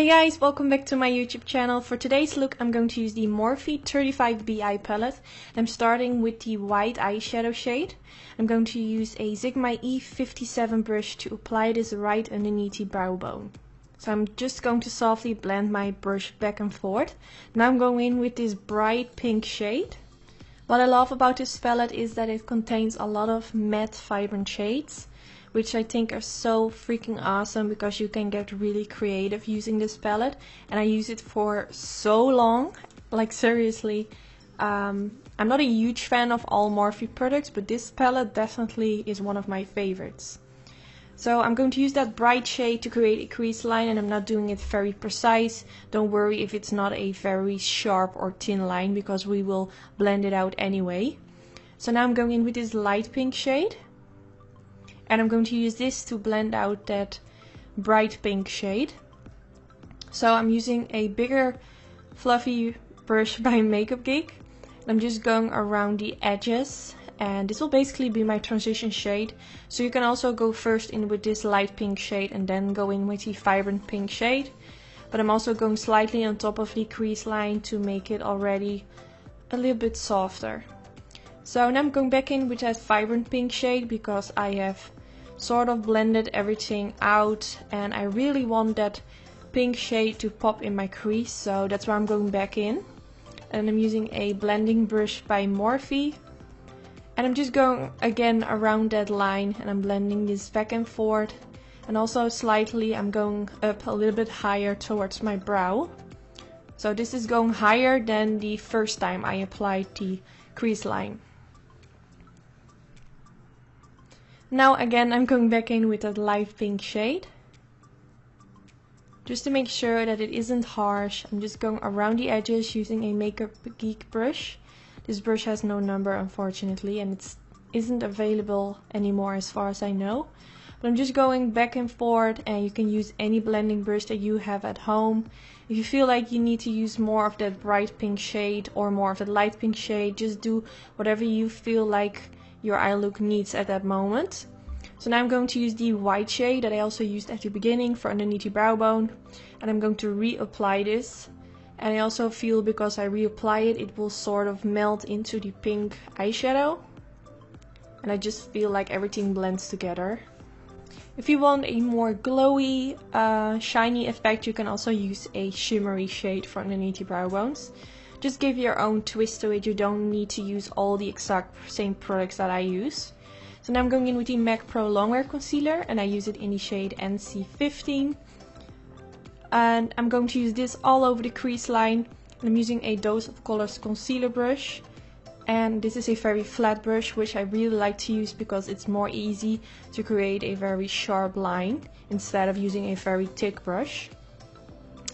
Hey guys, welcome back to my YouTube channel. For today's look I'm going to use the Morphe 35B eye palette. I'm starting with the white eyeshadow shade. I'm going to use a Sigma E57 brush to apply this right underneath the brow bone. So I'm just going to softly blend my brush back and forth. Now I'm going in with this bright pink shade. What I love about this palette is that it contains a lot of matte vibrant shades, which I think are so freaking awesome because you can get really creative using this palette. And I use it for so long, like seriously. I'm not a huge fan of all Morphe products, but this palette definitely is one of my favorites. So I'm going to use that bright shade to create a crease line, and I'm not doing it very precise. Don't worry if it's not a very sharp or thin line because we will blend it out anyway. So now I'm going in with this light pink shade. And I'm going to use this to blend out that bright pink shade. So I'm using a bigger fluffy brush by Makeup Geek. I'm just going around the edges, and this will basically be my transition shade. So you can also go first in with this light pink shade and then go in with the vibrant pink shade. But I'm also going slightly on top of the crease line to make it already a little bit softer. So now I'm going back in with that vibrant pink shade because I have sort of blended everything out and I really want that pink shade to pop in my crease, so that's why I'm going back in. And I'm using a blending brush by Morphe, and I'm just going again around that line and I'm blending this back and forth, and also slightly I'm going up a little bit higher towards my brow. So this is going higher than the first time I applied the crease line. Now again I'm going back in with that light pink shade. Just to make sure that it isn't harsh, I'm just going around the edges using a Makeup Geek brush. This brush has no number unfortunately, and it isn't available anymore as far as I know. But I'm just going back and forth, and you can use any blending brush that you have at home. If you feel like you need to use more of that bright pink shade or more of that light pink shade, just do whatever you feel like your eye look needs at that moment. So now I'm going to use the white shade that I also used at the beginning for underneath the brow bone, and I'm going to reapply this. And I also feel because I reapply it, it will sort of melt into the pink eyeshadow, and I just feel like everything blends together. If you want a more glowy, shiny effect, you can also use a shimmery shade for underneath the brow bones. Just give your own twist to it. You don't need to use all the exact same products that I use. So now I'm going in with the MAC Pro Longwear Concealer, and I use it in the shade NC15. And I'm going to use this all over the crease line. And I'm using a Dose of Colors concealer brush. And this is a very flat brush, which I really like to use because it's more easy to create a very sharp line instead of using a very thick brush.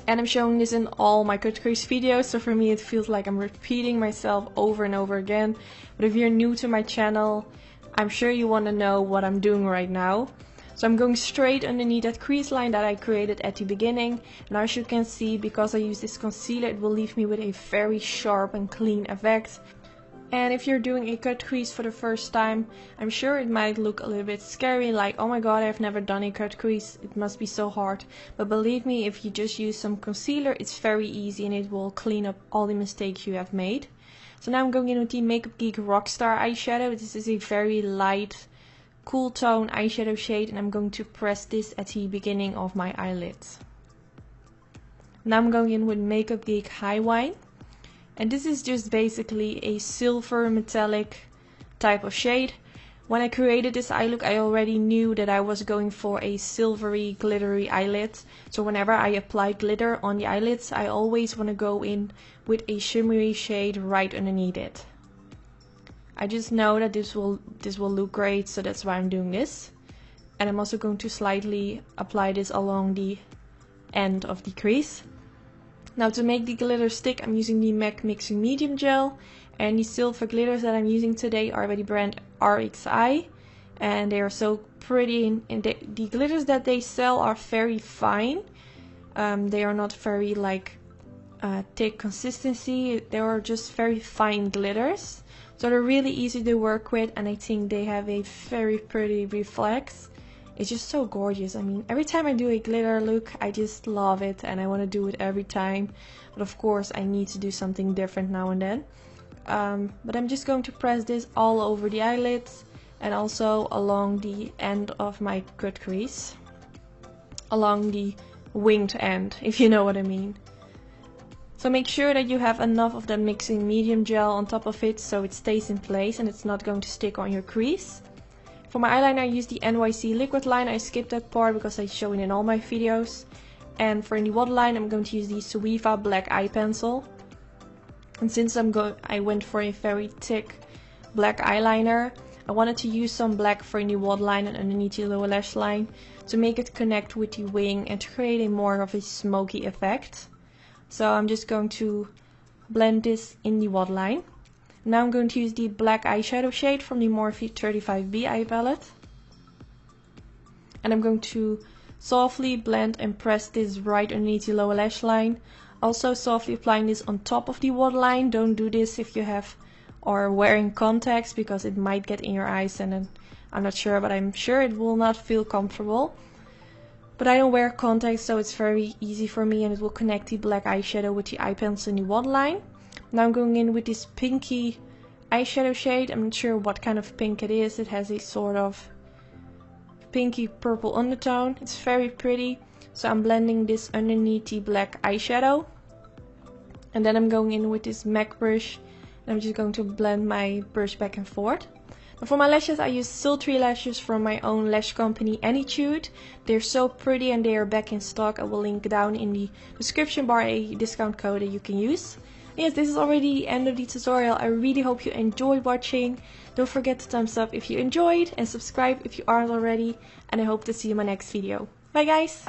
And I'm showing this in all my cut crease videos, so for me it feels like I'm repeating myself over and over again. But if you're new to my channel, I'm sure you want to know what I'm doing right now. So I'm going straight underneath that crease line that I created at the beginning. And as you can see, because I use this concealer, it will leave me with a very sharp and clean effect. And if you're doing a cut crease for the first time, I'm sure it might look a little bit scary, like, oh my god, I've never done a cut crease, it must be so hard. But believe me, if you just use some concealer, it's very easy and it will clean up all the mistakes you have made. So now I'm going in with the Makeup Geek Rockstar eyeshadow. This is a very light, cool tone eyeshadow shade, and I'm going to press this at the beginning of my eyelids. Now I'm going in with Makeup Geek High Wine. And this is just basically a silver metallic type of shade. When I created this eye look, I already knew that I was going for a silvery, glittery eyelid. So whenever I apply glitter on the eyelids, I always want to go in with a shimmery shade right underneath it. I just know that this will look great, so that's why I'm doing this. And I'm also going to slightly apply this along the end of the crease. Now to make the glitter stick, I'm using the MAC Mixing Medium Gel, and the silver glitters that I'm using today are by the brand RXI, and they are so pretty, and the glitters that they sell are very fine. They are not very like thick consistency, they are just very fine glitters, so they're really easy to work with, and I think they have a very pretty reflex. It's just so gorgeous. I mean, every time I do a glitter look, I just love it and I want to do it every time. But of course, I need to do something different now and then. But I'm just going to press this all over the eyelids and also along the end of my cut crease. Along the winged end, if you know what I mean. So make sure that you have enough of that mixing medium gel on top of it so it stays in place and it's not going to stick on your crease. For my eyeliner I use the NYC liquid line. I skipped that part because I show it in all my videos. And for the waterline I'm going to use the Suiva black eye pencil. And since I went for a very thick black eyeliner, I wanted to use some black for the waterline and underneath the lower lash line to make it connect with the wing and to create a more of a smoky effect. So I'm just going to blend this in the waterline. Now I'm going to use the black eyeshadow shade from the Morphe 35B eye palette. And I'm going to softly blend and press this right underneath the lower lash line. Also softly applying this on top of the waterline. Don't do this if you have or wearing contacts because it might get in your eyes and then I'm not sure, but I'm sure it will not feel comfortable. But I don't wear contacts, so it's very easy for me and it will connect the black eyeshadow with the eye pencil in the waterline. Now I'm going in with this pinky eyeshadow shade. I'm not sure what kind of pink it is. It has a sort of pinky purple undertone. It's very pretty. So I'm blending this underneath the black eyeshadow. And then I'm going in with this MAC brush. And I'm just going to blend my brush back and forth. And for my lashes I use sultry lashes from my own lash company Anytude. They're so pretty and they are back in stock. I will link down in the description bar a discount code that you can use. Yes, this is already the end of the tutorial. I really hope you enjoyed watching. Don't forget to thumbs up if you enjoyed and subscribe if you aren't already. And I hope to see you in my next video. Bye guys!